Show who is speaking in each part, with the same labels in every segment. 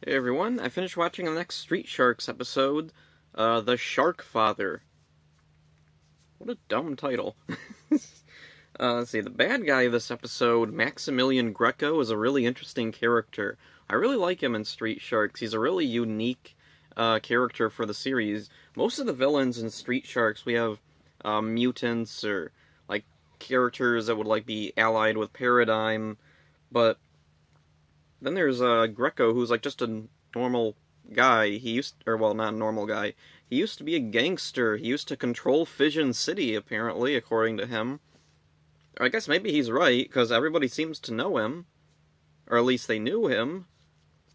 Speaker 1: Hey everyone, I finished watching the next Street Sharks episode, The Shark Father. What a dumb title. Let's see, the bad guy of this episode, Maximilian Greco, is a really interesting character. I really like him in Street Sharks. He's a really unique character for the series. Most of the villains in Street Sharks, we have mutants or like characters that would be allied with Paradigm, but then there's Greco, who's just a normal guy. Not a normal guy. He used to be a gangster. He used to control Fission City, apparently, according to him. I guess maybe he's right, because everybody seems to know him. Or at least they knew him.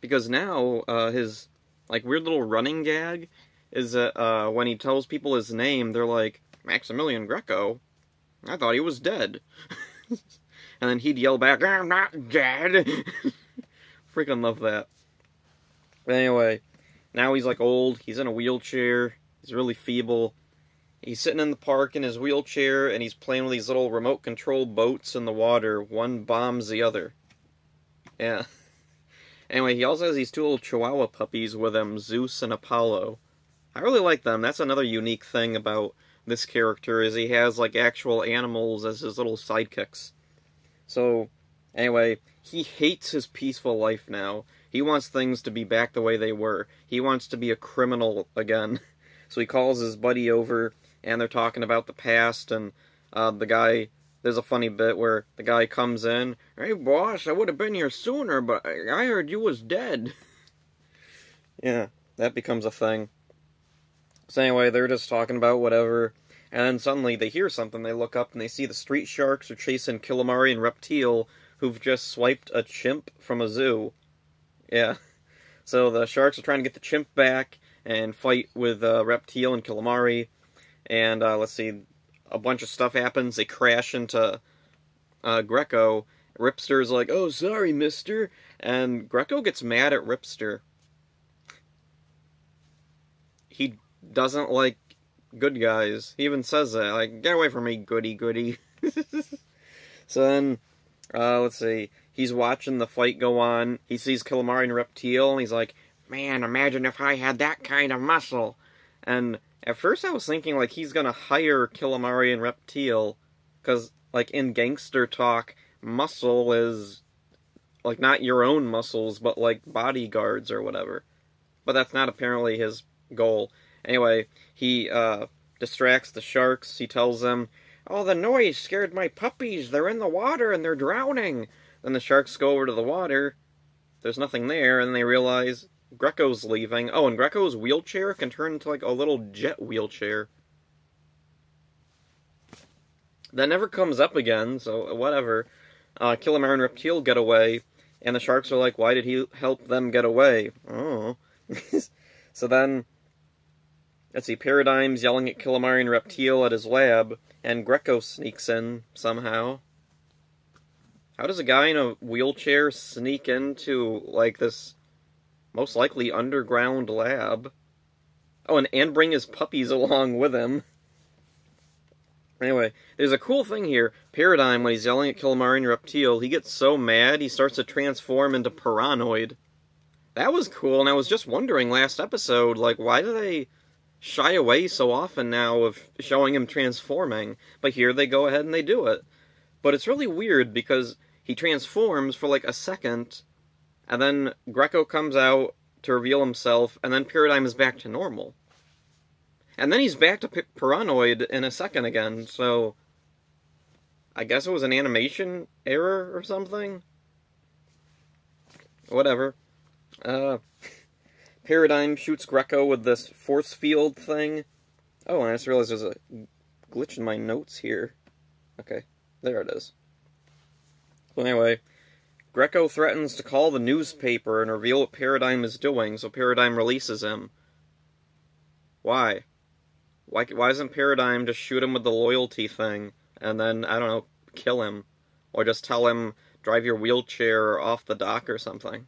Speaker 1: Because now, his, weird little running gag is that, when he tells people his name, they're like, Maximilian Greco? I thought he was dead. And then he'd yell back, I'm not dead! Freaking love that. But anyway, now he's old, he's in a wheelchair, he's really feeble. He's sitting in the park in his wheelchair, and he's playing with these little remote control boats in the water. One bombs the other. Yeah. Anyway, he also has these two little Chihuahua puppies with him, Zeus and Apollo. I really like them. That's another unique thing about this character, is he has actual animals as his little sidekicks. So, anyway, he hates his peaceful life now. He wants things to be back the way they were. He wants to be a criminal again. So he calls his buddy over, and they're talking about the past, and there's a funny bit where the guy comes in, hey boss, I would have been here sooner, but I heard you was dead. Yeah, that becomes a thing. So anyway, they're just talking about whatever, and then suddenly they hear something, they look up, and they see the Street Sharks are chasing Killamari and Reptile, who've just swiped a chimp from a zoo. Yeah. So the sharks are trying to get the chimp back and fight with Reptile and Killamari. And let's see, a bunch of stuff happens. They crash into Greco. Ripster's like, oh, sorry, mister. And Greco gets mad at Ripster. He doesn't like good guys. He even says that, get away from me, goody. So then, let's see, he's watching the fight go on, he sees Killamari and Reptile, and he's like, man, imagine if I had that kind of muscle. And at first I was thinking, he's gonna hire Killamari and Reptile, because, in gangster talk, muscle is, not your own muscles, but, bodyguards or whatever. But that's not apparently his goal. Anyway, he, distracts the sharks, he tells them, oh, the noise scared my puppies. They're in the water and they're drowning. Then the sharks go over to the water. There's nothing there, and they realize Greco's leaving. Oh, and Greco's wheelchair can turn into, a little jet wheelchair. That never comes up again, so whatever. Killamari and Reptile get away, and the sharks are like, why did he help them get away? Oh. So then, let's see, Paradigm's yelling at Killamari and Reptile at his lab, and Greco sneaks in, somehow. How does a guy in a wheelchair sneak into, this most likely underground lab? Oh, and bring his puppies along with him. Anyway, there's a cool thing here. Paradigm, when he's yelling at Killamari and Reptile, he gets so mad, he starts to transform into Paranoid. That was cool, and I was just wondering last episode, why do they shy away so often now of showing him transforming, but here they go ahead and they do it. But it's really weird because he transforms for a second, and then Greco comes out to reveal himself, and then Paradigm is back to normal. And then he's back to Paranoid in a second again, so I guess it was an animation error or something? Whatever. Paradigm shoots Greco with this force field thing. Oh, and I just realized there's a glitch in my notes here. Okay, there it is. So anyway, Greco threatens to call the newspaper and reveal what Paradigm is doing, so Paradigm releases him. Why? Why doesn't Paradigm just shoot him with the loyalty thing, and then, I don't know, kill him? Or just tell him, drive your wheelchair off the dock or something?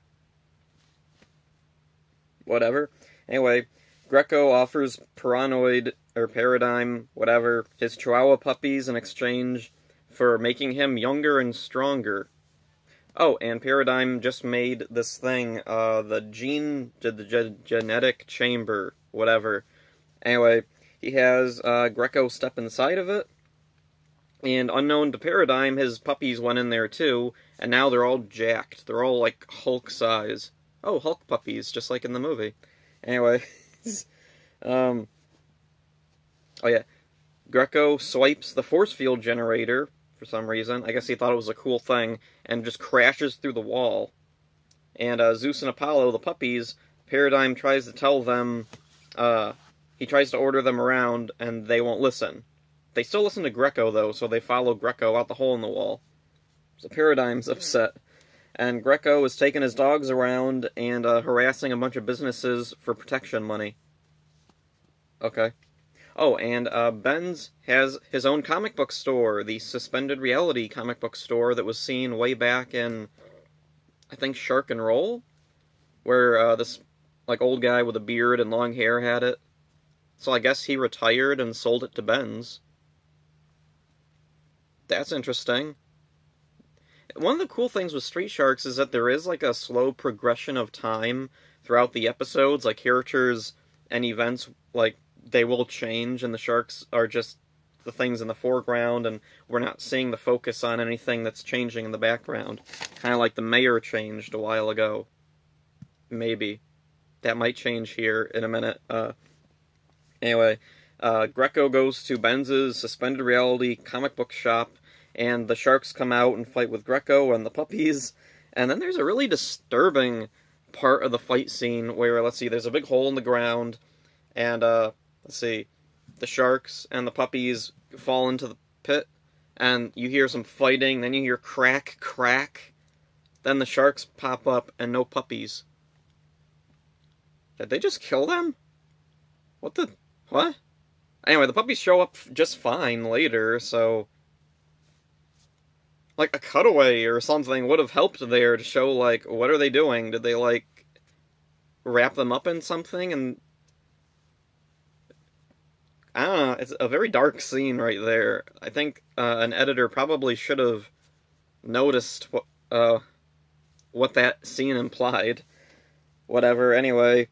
Speaker 1: Whatever. Anyway, Greco offers Paranoid, or Paradigm, whatever, his Chihuahua puppies in exchange for making him younger and stronger. Oh, and Paradigm just made this thing, the genetic chamber, whatever. Anyway, he has Greco step inside of it, and unknown to Paradigm, his puppies went in there too, and now they're all jacked. They're all like Hulk size. Oh, Hulk puppies, just like in the movie. Anyway, oh yeah, Greco swipes the force field generator for some reason. I guess he thought it was a cool thing, and just crashes through the wall. And Zeus and Apollo, the puppies, Paradigm tries to tell them, he tries to order them around, and they won't listen. They still listen to Greco, though, so they follow Greco out the hole in the wall. So Paradigm's upset. And Greco is taking his dogs around and harassing a bunch of businesses for protection money. Okay. Oh, and Benz has his own comic book store, the Suspended Reality comic book store that was seen way back in, I think, Shark and Roll? Where this like old guy with a beard and long hair had it. So I guess he retired and sold it to Benz. That's interesting. One of the cool things with Street Sharks is that there is like a slow progression of time throughout the episodes. Like characters and events, like they will change, and the sharks are just the things in the foreground, and we're not seeing the focus on anything that's changing in the background. Kind of like the mayor changed a while ago. Maybe. That might change here in a minute. Anyway, Greco goes to Benz's Suspended Reality comic book shop, and the sharks come out and fight with Greco and the puppies. And then there's a really disturbing part of the fight scene where, let's see, there's a big hole in the ground, and, let's see, the sharks and the puppies fall into the pit, and you hear some fighting, then you hear crack, crack, then the sharks pop up, and no puppies. Did they just kill them? What? Anyway, the puppies show up just fine later, so like, a cutaway or something would have helped there to show, like, what are they doing? Did they, like, wrap them up in something? And I don't know, it's a very dark scene right there. I think an editor probably should have noticed what that scene implied. Whatever, anyway.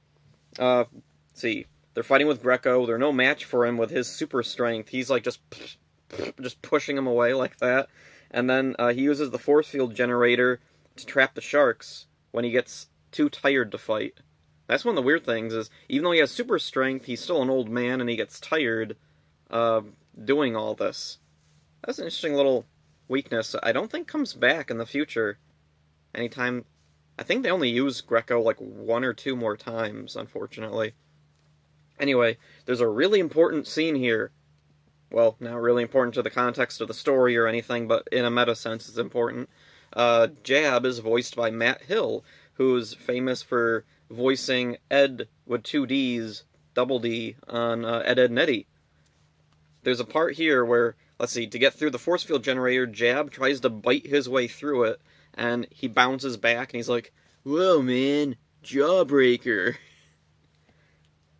Speaker 1: Let's see. They're fighting with Greco. They're no match for him with his super strength. He's, like, just pushing him away like that. And then he uses the force field generator to trap the sharks when he gets too tired to fight. That's one of the weird things, is even though he has super strength, he's still an old man and he gets tired doing all this. That's an interesting little weakness. I don't think comes back in the future anytime. I think they only use Greco like 1 or 2 more times, unfortunately. Anyway, there's a really important scene here. Well, not really important to the context of the story or anything, but in a meta sense it's important. Jab is voiced by Matt Hill, who's famous for voicing Ed with 2 Ds, double D, on Ed, Edd n Eddy. There's a part here where, let's see, to get through the force field generator, Jab tries to bite his way through it, and he bounces back, and he's like, "Whoa, man, jawbreaker."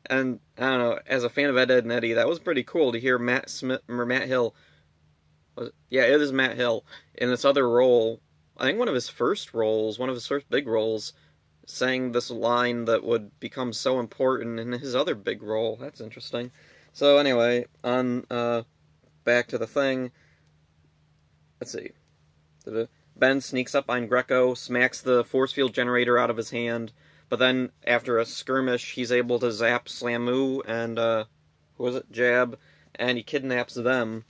Speaker 1: And, I don't know, as a fan of Ed, Edd n Eddy, that was pretty cool to hear Matt Hill, yeah, it is Matt Hill, in this other role, I think one of his first big roles, saying this line that would become so important in his other big role. That's interesting. So anyway, back to the thing. Let's see. Ben sneaks up on Greco, smacks the force field generator out of his hand, but then after a skirmish, he's able to zap Slamu and, Jab, and he kidnaps them.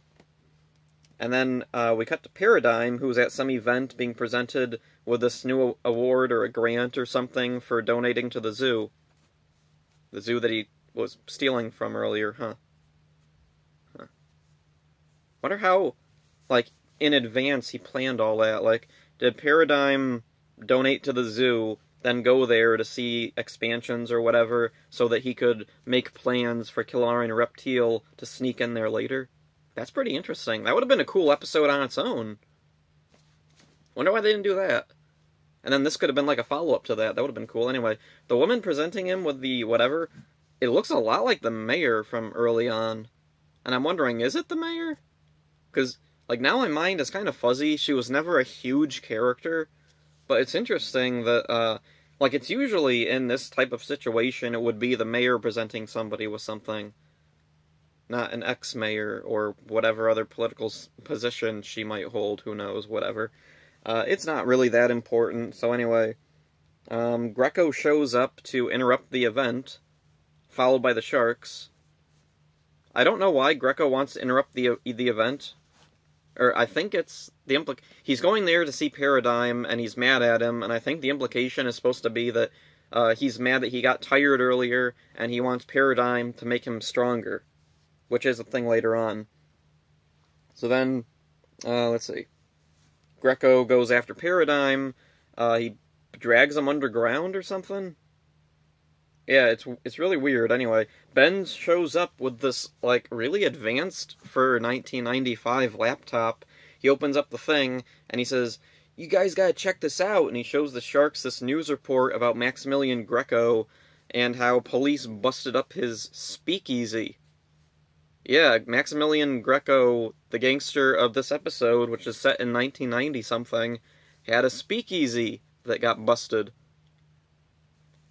Speaker 1: And then we cut to Paradigm, who's at some event being presented with this new award or a grant or something for donating to the zoo. The zoo that he was stealing from earlier, huh? Wonder how, like, in advance he planned all that. Like, did Paradigm donate to the zoo, then go there to see expansions or whatever, so that he could make plans for Killarian Reptile to sneak in there later? That's pretty interesting. That would have been a cool episode on its own. Wonder why they didn't do that. And then this could have been like a follow-up to that. That would have been cool. Anyway, the woman presenting him with the whatever, it looks a lot like the mayor from early on. And I'm wondering, is it the mayor? Because, like, now my mind is kind of fuzzy. She was never a huge character. But it's interesting that, like, it's usually in this type of situation, it would be the mayor presenting somebody with something, not an ex-mayor or whatever other political position she might hold, who knows, whatever. It's not really that important, so anyway, Greco shows up to interrupt the event, followed by the Sharks. I don't know why Greco wants to interrupt the event. Or I think it's the he's going there to see Paradigm, and he's mad at him, and I think the implication is supposed to be that he's mad that he got tired earlier, and he wants Paradigm to make him stronger, which is a thing later on. So then, let's see. Greco goes after Paradigm, he drags him underground or something? Yeah, it's really weird. Anyway, Ben shows up with this, like, really advanced for 1995 laptop. He opens up the thing, and he says, "You guys gotta check this out," and he shows the Sharks this news report about Maximilian Greco, and how police busted up his speakeasy. Yeah, Maximilian Greco, the gangster of this episode, which is set in 1990-something, had a speakeasy that got busted.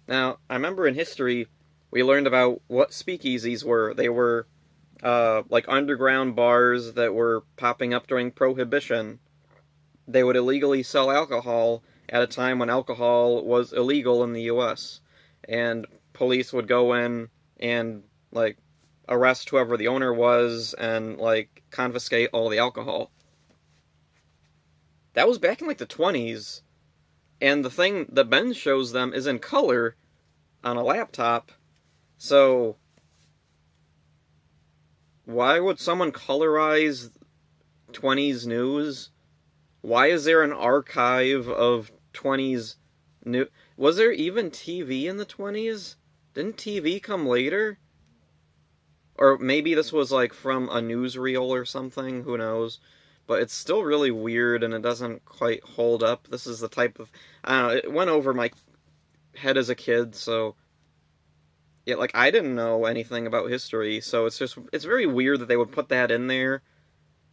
Speaker 1: Now, I remember in history, we learned about what speakeasies were. They were, like, underground bars that were popping up during Prohibition. They would illegally sell alcohol at a time when alcohol was illegal in the U.S. And police would go in and, like, arrest whoever the owner was and, like, confiscate all the alcohol. That was back in, like, the 20s. And the thing that Ben shows them is in color on a laptop, so why would someone colorize 20s news? Why is there an archive of 20s news? Was there even TV in the 20s? Didn't TV come later? Or maybe this was, like, from a newsreel or something, who knows? But it's still really weird, and it doesn't quite hold up. This is the type of... I don't know, it went over my head as a kid, so... Yeah, like, I didn't know anything about history, so it's very weird that they would put that in there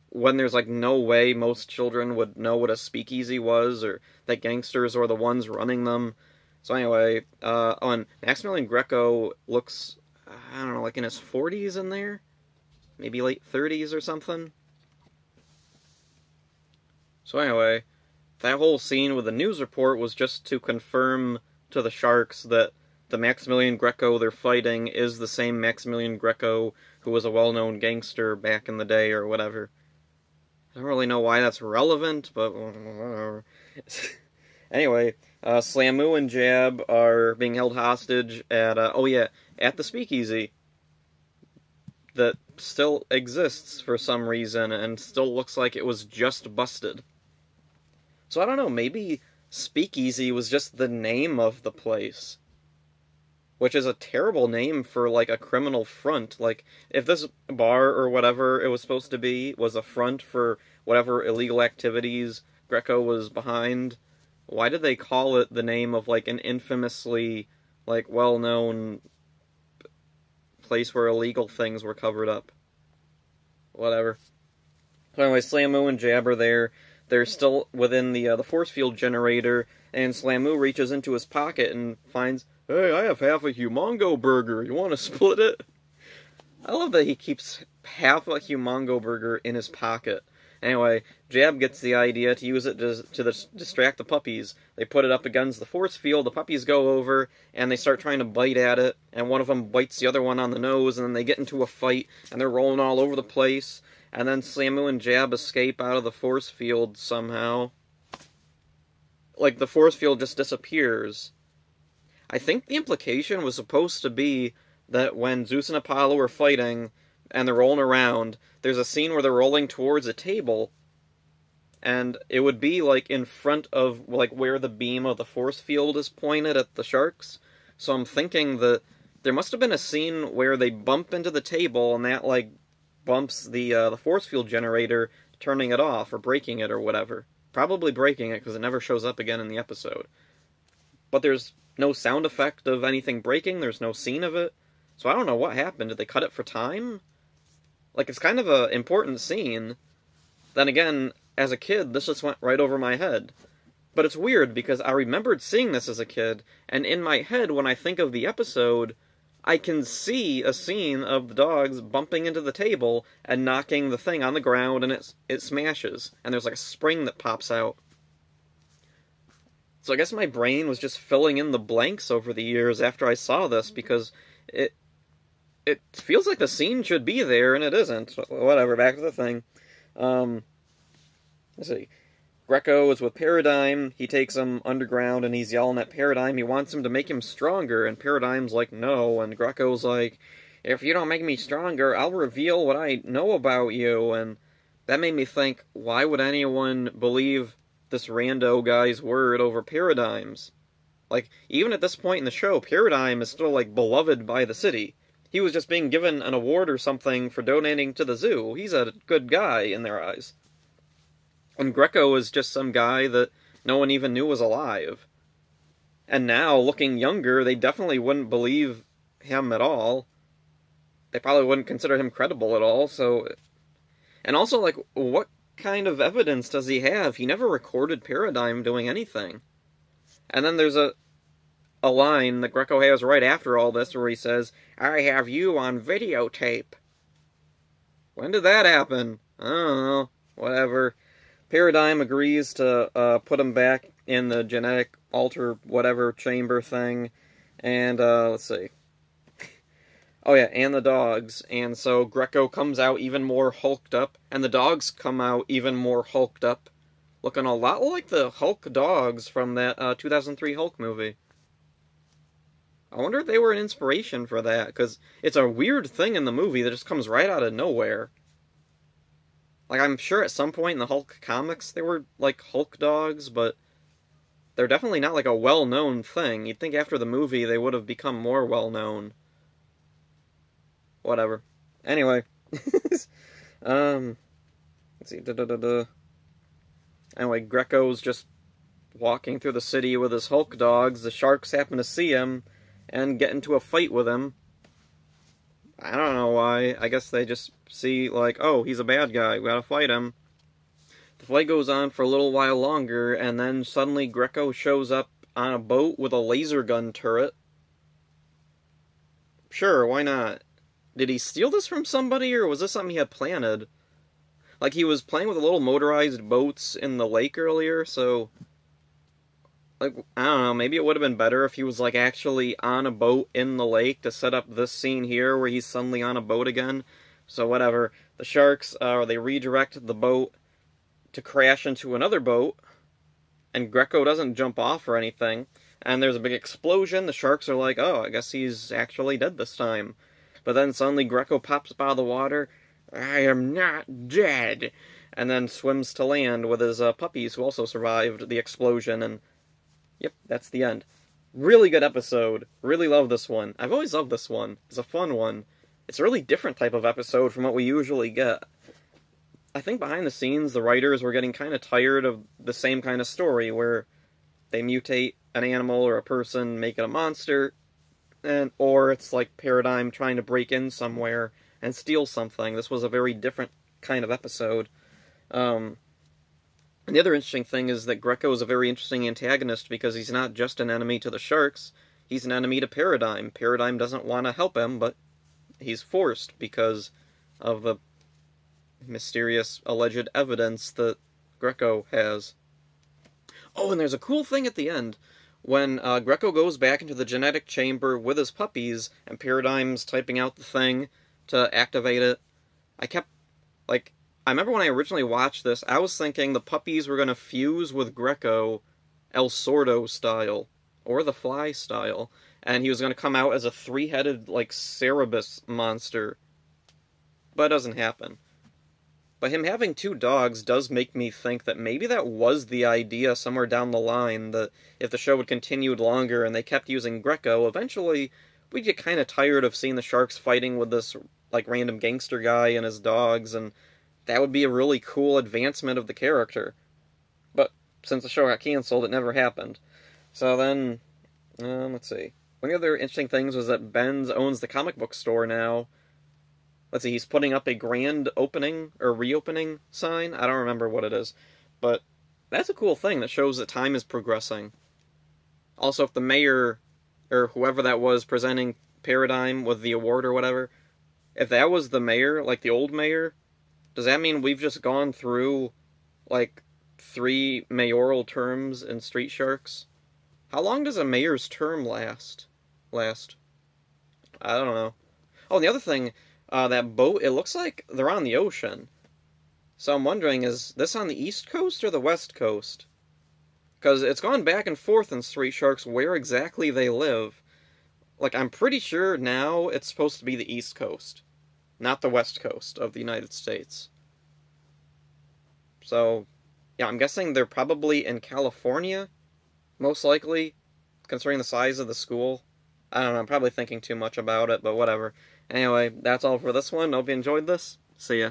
Speaker 1: when there's, like, no way most children would know what a speakeasy was, or that gangsters were the ones running them. So anyway, and Maximilian Greco looks, I don't know, like in his 40s in there? Maybe late 30s or something? So anyway, that whole scene with the news report was just to confirm to the Sharks that the Maximilian Greco they're fighting is the same Maximilian Greco who was a well-known gangster back in the day or whatever. I don't really know why that's relevant, but whatever. Anyway, Slamu and Jab are being held hostage at, at the speakeasy that still exists for some reason and still looks like it was just busted. So I don't know, maybe Speakeasy was just the name of the place. Which is a terrible name for, like, a criminal front. Like, if this bar or whatever it was supposed to be was a front for whatever illegal activities Greco was behind, why did they call it the name of, like, an infamously, like, well-known place where illegal things were covered up? Whatever. So anyway, Slamu and Jab are there. They're still within the force field generator, and Slamu reaches into his pocket and finds, "Hey, I have half a Humongo burger. You want to split it?" I love that he keeps half a Humongo burger in his pocket. Anyway, Jab gets the idea to use it to distract the puppies. They put it up against the force field, the puppies go over, and they start trying to bite at it, and one of them bites the other one on the nose, and then they get into a fight, and they're rolling all over the place, and then Slamu and Jab escape out of the force field somehow. Like, the force field just disappears. I think the implication was supposed to be that when Zeus and Apollo are fighting, and they're rolling around, there's a scene where they're rolling towards a table, and it would be, like, in front of, like, where the beam of the force field is pointed at the Sharks. So I'm thinking that there must have been a scene where they bump into the table, and that, like, bumps the force field generator, turning it off, or breaking it, or whatever. Probably breaking it, because it never shows up again in the episode. But there's no sound effect of anything breaking, there's no scene of it. So I don't know what happened. Did they cut it for time? Like, it's kind of an important scene. Then again, as a kid, this just went right over my head. But it's weird, because I remembered seeing this as a kid, and in my head, when I think of the episode, I can see a scene of the dogs bumping into the table and knocking the thing on the ground, and it smashes, and there's like a spring that pops out. So I guess my brain was just filling in the blanks over the years after I saw this, because it feels like the scene should be there, and it isn't. Whatever, back to the thing. Let's see. Greco is with Paradigm. He takes him underground, and he's yelling at Paradigm. He wants him to make him stronger, and Paradigm's like, no, and Greco's like, if you don't make me stronger, I'll reveal what I know about you, and that made me think, why would anyone believe this rando guy's word over Paradigm's? Like, even at this point in the show, Paradigm is still, like, beloved by the city. He was just being given an award or something for donating to the zoo. He's a good guy in their eyes. And Greco was just some guy that no one even knew was alive. And now, looking younger, they definitely wouldn't believe him at all. They probably wouldn't consider him credible at all, so... And also, like, what kind of evidence does he have? He never recorded Paradigm doing anything. And then there's a line that Greco has right after all this where he says, I have you on videotape. When did that happen? I don't know. Whatever. Paradigm agrees to put him back in the genetic alter whatever chamber thing. And, let's see. Oh yeah, and the dogs. And so Greco comes out even more hulked up, and the dogs come out even more hulked up, looking a lot like the Hulk dogs from that 2003 Hulk movie. I wonder if they were an inspiration for that, because it's a weird thing in the movie that just comes right out of nowhere. Like, I'm sure at some point in the Hulk comics they were, like, Hulk dogs, but they're definitely not, like, a well-known thing. You'd think after the movie they would have become more well-known. Whatever. Anyway. Let's see. Anyway, Greco's just walking through the city with his Hulk dogs. The sharks happen to see him and get into a fight with him. I don't know why. I guess they just see, like, oh, he's a bad guy, we gotta fight him. The fight goes on for a little while longer, and then suddenly Greco shows up on a boat with a laser gun turret. Sure, why not? Did he steal this from somebody, or was this something he had planted? Like, he was playing with the little motorized boats in the lake earlier, so... Like, I don't know, maybe it would have been better if he was, like, actually on a boat in the lake to set up this scene here where he's suddenly on a boat again. So whatever. The sharks, they redirect the boat to crash into another boat, and Greco doesn't jump off or anything, and there's a big explosion. The sharks are like, oh, I guess he's actually dead this time. But then suddenly Greco pops up out of the water. I am not dead! And then swims to land with his puppies who also survived the explosion, and yep, that's the end. Really good episode. Really love this one. I've always loved this one. It's a fun one. It's a really different type of episode from what we usually get. I think behind the scenes, the writers were getting kind of tired of the same kind of story, where they mutate an animal or a person, make it a monster, or it's like Paradigm trying to break in somewhere and steal something. This was a very different kind of episode. And the other interesting thing is that Greco is a very interesting antagonist because he's not just an enemy to the sharks, he's an enemy to Paradigm. Paradigm doesn't want to help him, but he's forced because of the mysterious alleged evidence that Greco has. Oh, and there's a cool thing at the end. When Greco goes back into the genetic chamber with his puppies, and Paradigm's typing out the thing to activate it, I remember when I originally watched this, I was thinking the puppies were going to fuse with Greco El Sordo style, or the Fly style, and he was going to come out as a three-headed, like, Cerebus monster. But it doesn't happen. But him having two dogs does make me think that maybe that was the idea somewhere down the line, that if the show had continued longer and they kept using Greco, eventually we'd get kind of tired of seeing the sharks fighting with this, like, random gangster guy and his dogs, and that would be a really cool advancement of the character. But since the show got canceled, it never happened. So then, let's see. One of the other interesting things was that Ben's owns the comic book store now. Let's see, he's putting up a grand opening, or reopening sign? I don't remember what it is. But That's a cool thing that shows that time is progressing. Also, if the mayor, or whoever that was presenting Paradigm with the award or whatever, if that was the mayor, like the old mayor, does that mean we've just gone through, like, 3 mayoral terms in Street Sharks? How long does a mayor's term last? I don't know. Oh, and the other thing, that boat, it looks like they're on the ocean. So I'm wondering, is this on the East Coast or the West Coast? Because it's gone back and forth in Street Sharks where exactly they live. Like, I'm pretty sure now it's supposed to be the East Coast, not the West Coast of the United States. So, yeah, I'm guessing they're probably in California, most likely, considering the size of the school. I don't know, I'm probably thinking too much about it, but whatever. Anyway, that's all for this one. Hope you enjoyed this. See ya.